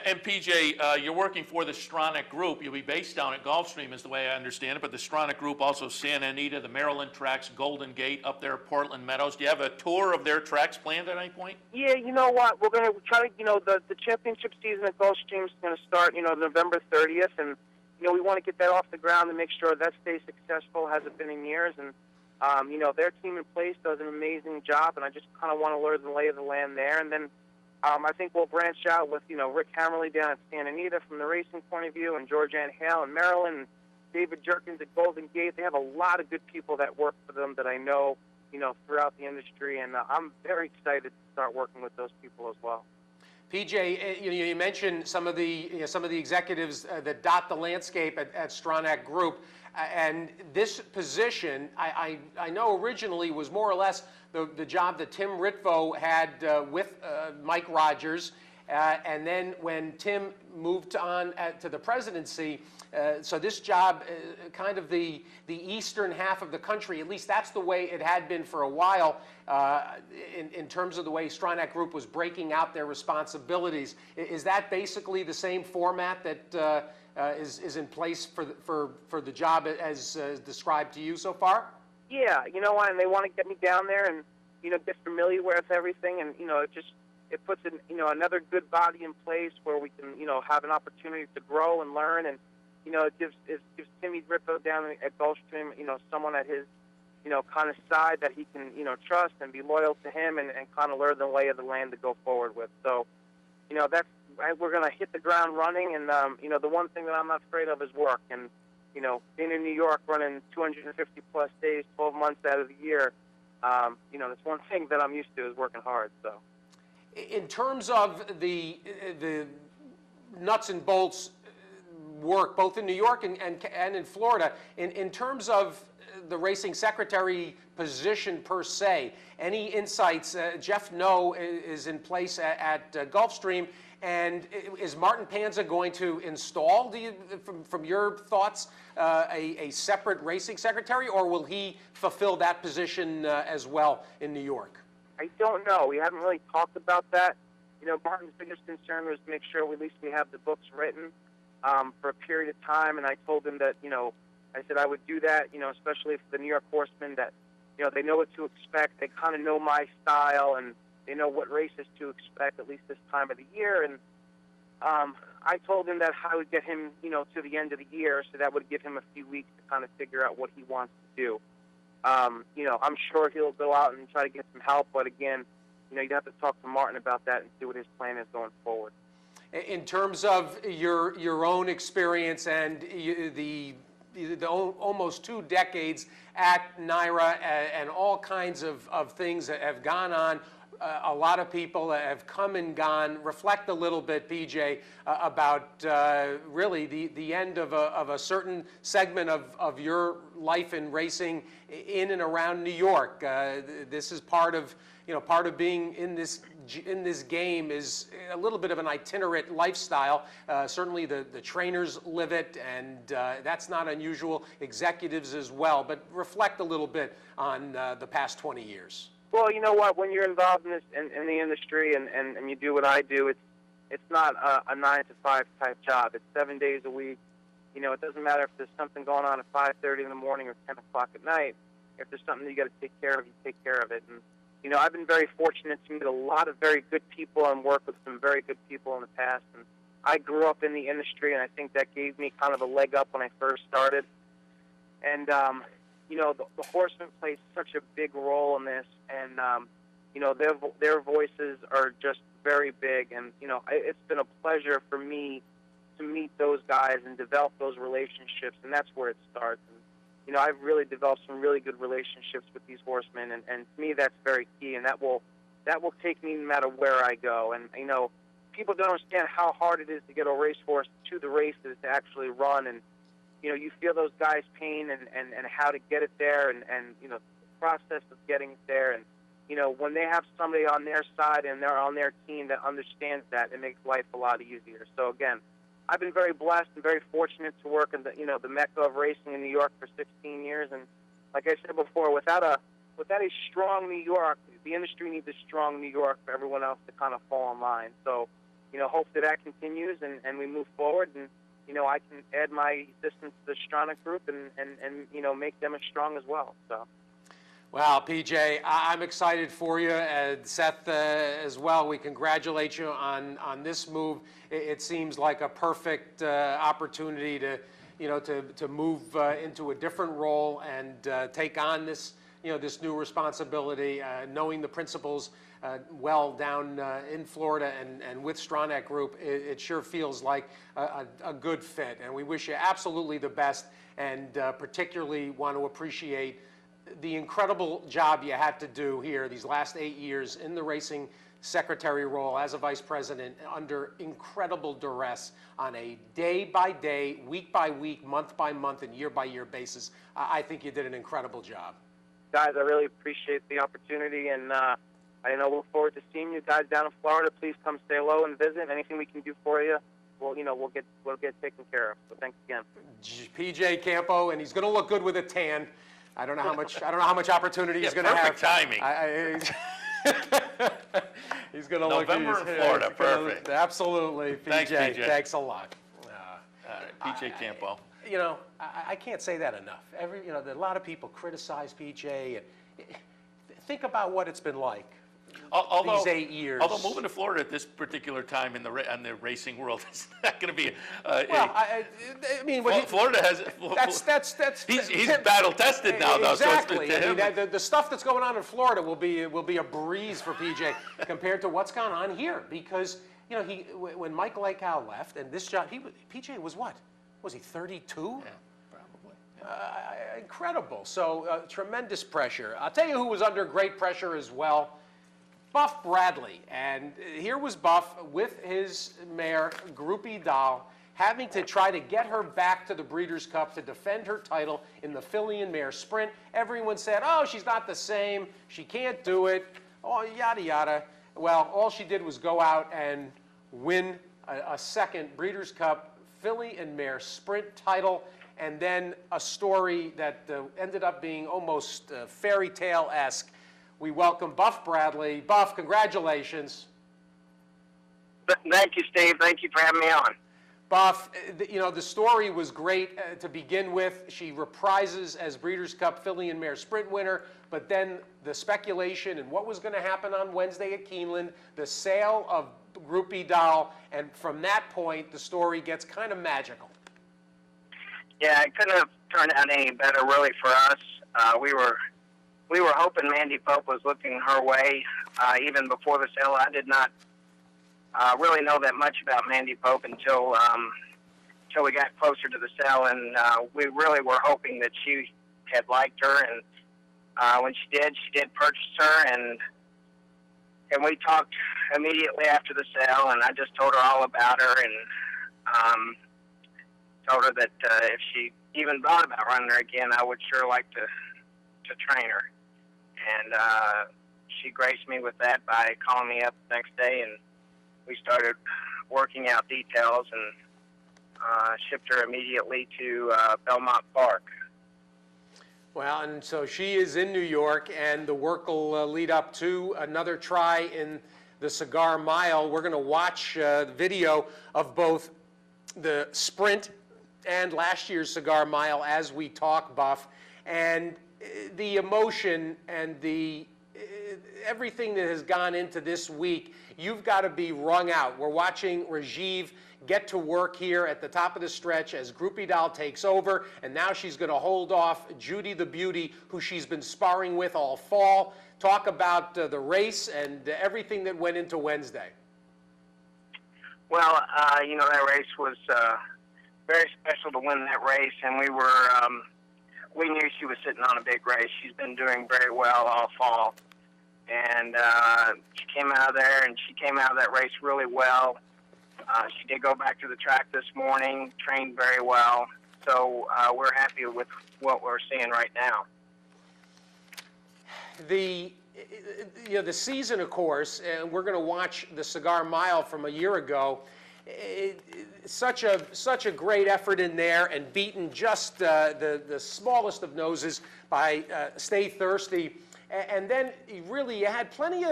And PJ, you're working for the Stronach Group. You'll be based down at Gulfstream, is the way I understand it. But the Stronach Group, also Santa Anita, the Maryland tracks, Golden Gate, up there at Portland Meadows. Do you have a tour of their tracks planned at any point? Yeah, you know what? We're going to try to, you know, the championship season at Gulfstream is going to start, you know, November 30th. And, you know, we want to get that off the ground and make sure that stays successful. Hasn't been in years. And, you know, their team in place does an amazing job. And I just kind of want to learn the lay of the land there. And then I think we'll branch out with, you know, Rick Hammerly down at Santa Anita from the racing point of view, and Georgianne Hale in Maryland, and David Jerkins at Golden Gate. They have a lot of good people that work for them that I know, you know, throughout the industry, and I'm very excited to start working with those people as well. PJ, you mentioned some of the executives that dot the landscape at Stronach Group, and this position, I know originally was more or less the job that Tim Ritvo had with Mike Rogers, and then when Tim moved on to the presidency, so this job, kind of the eastern half of the country, at least that's the way it had been for a while, in terms of the way Stronach Group was breaking out their responsibilities. Is that basically the same format that is in place for the job as described to you so far? Yeah, you know what, and they want to get me down there and, you know, get familiar with everything, and, you know, it puts in, you know, another good body in place where we can, you know, have an opportunity to grow and learn, and, you know, it gives Timmy Ritvo down at Gulfstream, you know, someone at his, you know, kind of side that he can, you know, trust and be loyal to him, and kind of learn the lay of the land to go forward with. So, you know, we're going to hit the ground running, and, you know, the one thing that I'm not afraid of is work, and, you know, being in New York running 250 plus days, 12 months out of the year, you know, that's one thing that I'm used to is working hard. So, in terms of the nuts and bolts work, both in New York and in Florida, in terms of the racing secretary position per se, any insights? Jeff No is in place at Gulfstream, and is Martin Panza going to install, from your thoughts, a separate racing secretary, or will he fulfill that position as well in New York? I don't know. We haven't really talked about that. You know, Martin's biggest concern was to make sure at least we have the books written for a period of time, and I told him that, you know, I said I would do that, you know, especially for the New York Horsemen, that, you know, they know what to expect. They kind of know my style, and they know what races to expect, at least this time of the year. And I told him that I would get him, you know, to the end of the year, so that would give him a few weeks to kind of figure out what he wants to do. You know, I'm sure he'll go out and try to get some help, but again, you know, you'd have to talk to Martin about that and see what his plan is going forward. In terms of your own experience and the almost 2 decades at NYRA and all kinds of things that have gone on. A lot of people have come and gone. Reflect a little bit, PJ, about really the end of a certain segment of your life in racing in and around New York. This is part of being in this game is a little bit of an itinerant lifestyle. Certainly the trainers live it, and that's not unusual. Executives as well. But reflect a little bit on the past 20 years. Well, you know what? When you're involved in this in the industry and you do what I do, it's not a 9-to-5 type job. It's 7 days a week. You know, it doesn't matter if there's something going on at 5:30 in the morning or 10 o'clock at night. If there's something you got to take care of, you take care of it. And you know, I've been very fortunate to meet a lot of very good people and work with some very good people in the past. And I grew up in the industry, and I think that gave me kind of a leg up when I first started. And you know, the horsemen play such a big role in this, and you know, their voices are just very big. And you know, it's been a pleasure for me to meet those guys and develop those relationships, and that's where it starts. And, you know, I've really developed some really good relationships with these horsemen, and to me, that's very key, and that will take me no matter where I go. And you know, people don't understand how hard it is to get a racehorse to the races to actually run, and you know, you feel those guys' pain and how to get it there, and you know, the process of getting it there. And you know, when they have somebody on their side and they're on their team that understands that, it makes life a lot easier. So again, I've been very blessed and very fortunate to work in the mecca of racing in New York for 16 years. And like I said before, without a strong New York, the industry needs a strong New York for everyone else to kind of fall in line. So, you know, hope that continues and we move forward, and you know, I can add my assistance to the Stronach Group and you know, make them as strong as well. So. Well, PJ, I'm excited for you, and Seth as well. We congratulate you on this move. It seems like a perfect opportunity to move into a different role and take on this new responsibility, knowing the principals well down in Florida and with Stronach Group. It sure feels like a good fit, and we wish you absolutely the best, and particularly want to appreciate the incredible job you had to do here these last 8 years in the racing secretary role as a vice president under incredible duress on a day-by-day, week-by-week, month-by-month, and year-by-year basis. I think you did an incredible job. Guys, I really appreciate the opportunity, and I look forward to seeing you guys down in Florida. Please come say hello and visit. Anything we can do for you, we'll get taken care of. So thanks again. PJ Campo, and he's going to look good with a tan. I don't know how much opportunity he's going to have. Perfect timing. He's going to look. November in Florida, perfect. Absolutely, PJ. Thanks, PJ. Thanks a lot. All right, PJ Campo. You know, I can't say that enough. A lot of people criticize PJ, and think about what it's been like. These 8 years. Although moving to Florida at this particular time in the racing world is not going to be. Florida has. He's battle tested now, though. Exactly. So the stuff that's going on in Florida will be a breeze for PJ compared to what's gone on here, because when Mike Lakow left and this job, PJ was what? Was he 32? Yeah, probably. Incredible. So tremendous pressure. I'll tell you who was under great pressure as well. Buff Bradley, and here was Buff with his mare, Groupie Doll, having to try to get her back to the Breeders' Cup to defend her title in the filly and mare sprint. Everyone said, oh, she's not the same, she can't do it, oh, yada, yada. Well, all she did was go out and win a second Breeders' Cup filly and mare sprint title, and then a story that ended up being almost fairy tale-esque. We welcome Buff Bradley. Buff, congratulations. Thank you, Steve. Thank you for having me on. Buff, the story was great to begin with. She reprises as Breeders' Cup filly and mare sprint winner, but then the speculation and what was going to happen on Wednesday at Keeneland, the sale of Groupie Doll, and from that point, the story gets kind of magical. Yeah, it couldn't have turned out any better, really, for us. We were hoping Mandy Pope was looking her way even before the sale. I did not really know that much about Mandy Pope until until we got closer to the sale, and we really were hoping that she had liked her, and when she did purchase her, and we talked immediately after the sale, and I just told her all about her, and told her that if she even thought about running her again, I would sure like to train her. And she graced me with that by calling me up the next day, and we started working out details, and shipped her immediately to Belmont Park. Well, and so she is in New York, and the work will lead up to another try in the Cigar Mile. We're going to watch the video of both the sprint and last year's Cigar Mile as we talk, Buff, and the emotion and the everything that has gone into this week. You've got to be wrung out. We're watching Rajiv get to work here at the top of the stretch as Groupie Doll takes over, and now she's going to hold off Judy the Beauty, who she's been sparring with all fall. Talk about the race and everything that went into Wednesday. Well, you know, that race was very special to win that race, and we knew she was sitting on a big race. She's been doing very well all fall, and she came out of there, and she came out of that race really well. She did go back to the track this morning, trained very well, so we're happy with what we're seeing right now. The season, of course, and we're going to watch the Cigar Mile from a year ago. Such a great effort in there, and beaten just the smallest of noses by Stay Thirsty, and then you had plenty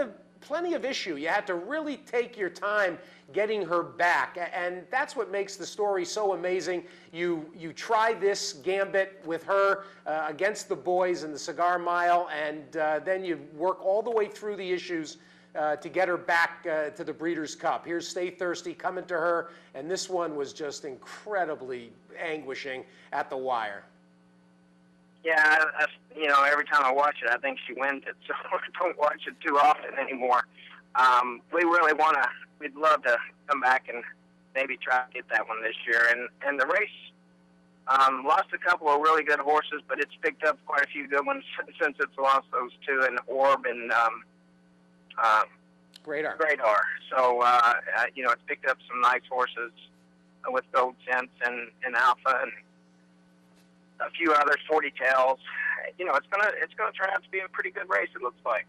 of issue. You had to really take your time getting her back, and that's what makes the story so amazing. You try this gambit with her against the boys in the Cigar Mile, and then you work all the way through the issues to get her back to the Breeders' Cup. Here's Stay Thirsty coming to her, and this one was just incredibly anguishing at the wire. Yeah, you know, every time I watch it, I think she wins it, so I don't watch it too often anymore. We really we'd love to come back and maybe try to get that one this year. And the race lost a couple of really good horses, but it's picked up quite a few good ones since it's lost those two, in Orb and Radar. So, you know, it's picked up some nice horses with Gold Sense and Alpha and a few others, 40 Tails. You know, it's gonna turn out to be a pretty good race, it looks like.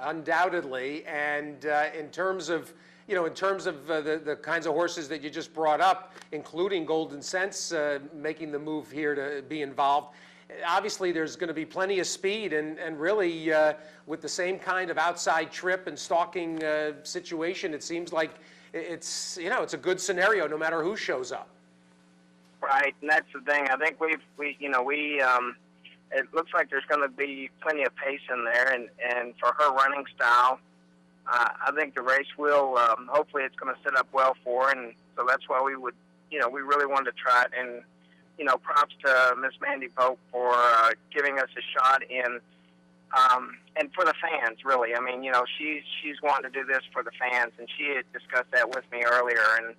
Undoubtedly, and in terms of the kinds of horses that you just brought up, including Golden Sense making the move here to be involved, obviously there's going to be plenty of speed, and really with the same kind of outside trip and stalking situation, it seems like it's a good scenario no matter who shows up. Right, and that's the thing. I think it looks like there's going to be plenty of pace in there, and for her running style, I think the race will, hopefully it's going to set up well for her, and so that's why we really wanted to try it, and, you know, props to Miss Mandy Pope for giving us a shot in, and for the fans, really. I mean, you know, she's wanting to do this for the fans, and she had discussed that with me earlier, and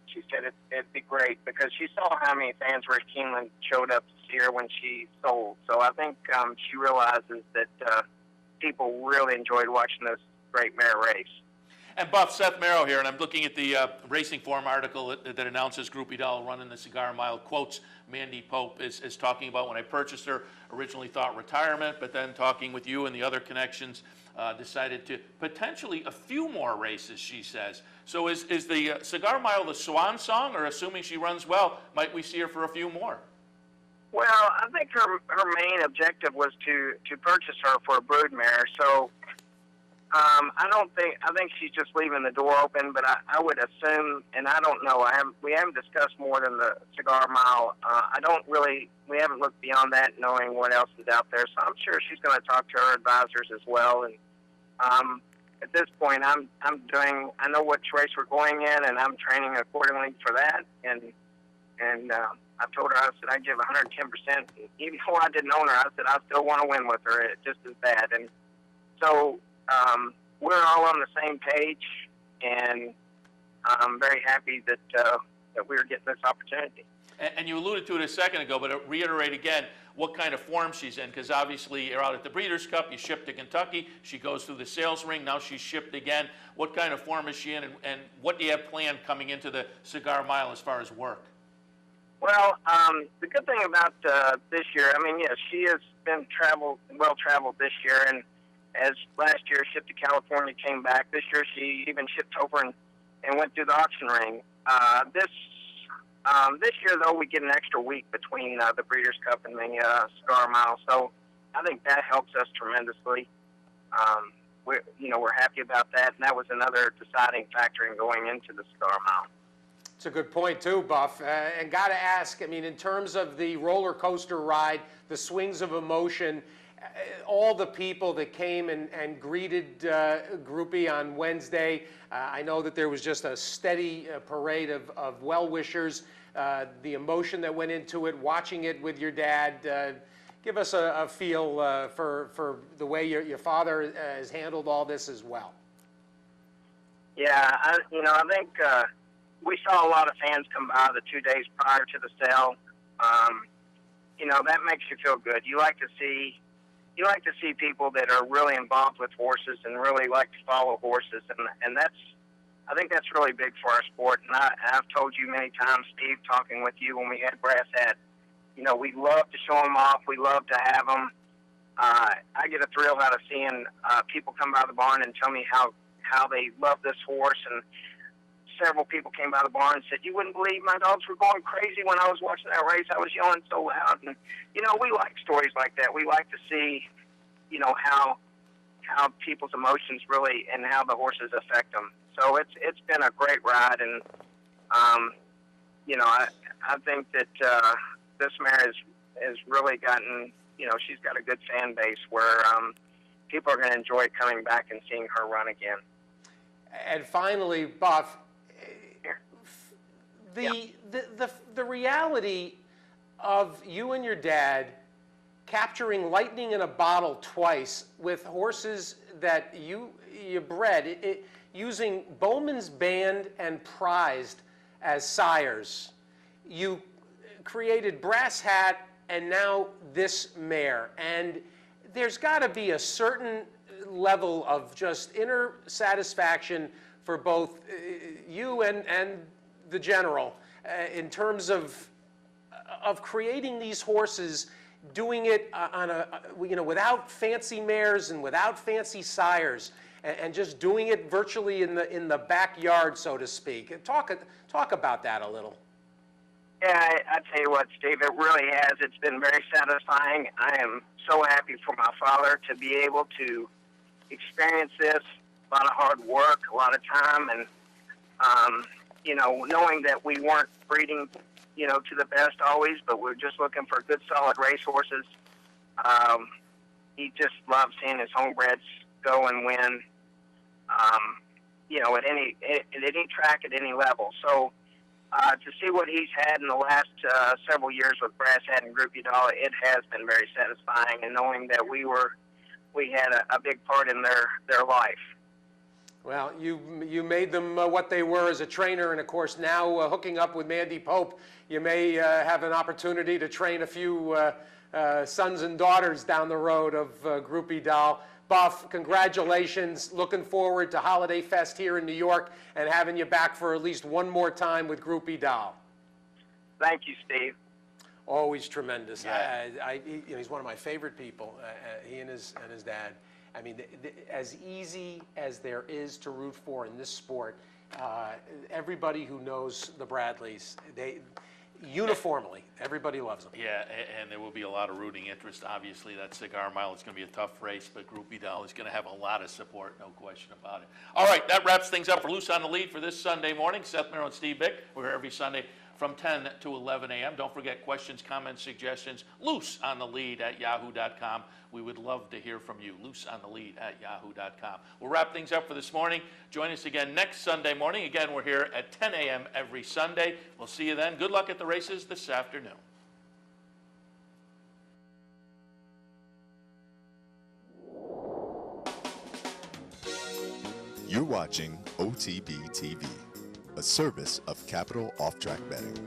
she said it'd be great because she saw how many fans were at Keeneland showed up to see her when she sold. So I think she realizes that people really enjoyed watching this great mare race. And Buff, Seth Merrow here, and I'm looking at the Racing Form article that announces Groupie Doll running the Cigar Mile. Quotes Mandy Pope is talking about, when I purchased her, originally thought retirement, but then talking with you and the other connections, decided to potentially a few more races, she says. So is the Cigar Mile the swan song, or assuming she runs well, might we see her for a few more? Well, I think her main objective was to purchase her for a brood mare. So I think she's just leaving the door open. But I would assume, and I don't know. We haven't discussed more than the Cigar Mile. We haven't looked beyond that, knowing what else is out there. So I'm sure she's going to talk to her advisors as well. And at this point, I know which race we're going in, and I'm training accordingly for that. And I told her, I said, I'd give 110%. Even though I didn't own her, I said, I still want to win with her. It's just as bad. And so we're all on the same page, and I'm very happy that we were getting this opportunity. And you alluded to it a second ago, but reiterate again what kind of form she's in, because obviously you're out at the Breeders' Cup, you shipped to Kentucky, she goes through the sales ring, now she's shipped again. What kind of form is she in, and what do you have planned coming into the Cigar Mile as far as work? Well, the good thing about this year, I mean, yes, she has been well-traveled this year, and as last year shipped to California, came back. This year she even shipped over and went through the auction ring. This year, though, we get an extra week between the Breeders' Cup and the Cigar Mile, so I think that helps us tremendously. We're happy about that, and that was another deciding factor in going into the Cigar Mile. It's a good point, too, Buff. And got to ask, I mean, in terms of the roller coaster ride, the swings of emotion, all the people that came and greeted Groupie on Wednesday, I know that there was just a steady parade of well-wishers. The emotion that went into it, watching it with your dad, give us a feel for the way your father has handled all this as well. Yeah, I think we saw a lot of fans come by the 2 days prior to the sale. That makes you feel good. You like to see people that are really involved with horses and really like to follow horses, and I think that's really big for our sport. And I've told you many times, Steve, talking with you when we had Brass Hat, we love to show them off. We love to have them. I get a thrill out of seeing people come by the barn and tell me how they love this horse. And several people came by the barn and said, "You wouldn't believe my dogs were going crazy when I was watching that race. I was yelling so loud." And we like stories like that. We like to see, how people's emotions really and how the horses affect them. So it's been a great ride, and I think that this mare has really gotten, she's got a good fan base where people are going to enjoy coming back and seeing her run again. And finally, Buff, the reality of you and your dad capturing lightning in a bottle twice with horses that you bred, using Bowman's Band and Prized as sires. You created Brass Hat and now this mare. And there's got to be a certain level of just inner satisfaction for both you and the general in terms of creating these horses, doing it on without fancy mares and without fancy sires, and just doing it virtually in the backyard, so to speak. Talk about that a little. Yeah, I tell you what, Steve, it really has. It's been very satisfying. I am so happy for my father to be able to experience this. A lot of hard work, a lot of time, and knowing that we weren't breeding, to the best always, but we're just looking for good, solid race horses. He just loves seeing his homebreds go and win. At any track, at any level. So to see what he's had in the last several years with Brass Hat and Groupie Doll, it has been very satisfying, and knowing that we had a big part in their life. Well, you made them what they were as a trainer, and of course now hooking up with Mandy Pope, you may have an opportunity to train a few sons and daughters down the road of Groupie Doll. Buff, congratulations. Looking forward to Holiday Fest here in New York and having you back for at least one more time with Groupie Doll. Thank you, Steve. Always tremendous. Yeah. He's one of my favorite people, he and his dad. I mean, as easy as there is to root for in this sport, everybody who knows the Bradleys, uniformly, everybody loves them. Yeah, and there will be a lot of rooting interest. Obviously, that Cigar Mile is going to be a tough race, but Groupie Doll is going to have a lot of support, no question about it. All right, that wraps things up for Loose on the Lead for this Sunday morning. Seth Merrill and Steve Bick. We're here every Sunday from 10 to 11 a.m. Don't forget questions, comments, suggestions, looseonthelead@yahoo.com. We would love to hear from you, looseonthelead@yahoo.com. We'll wrap things up for this morning. Join us again next Sunday morning. Again, we're here at 10 a.m. every Sunday. We'll see you then. Good luck at the races this afternoon. You're watching OTB TV, a a service of Capital Off Track Betting.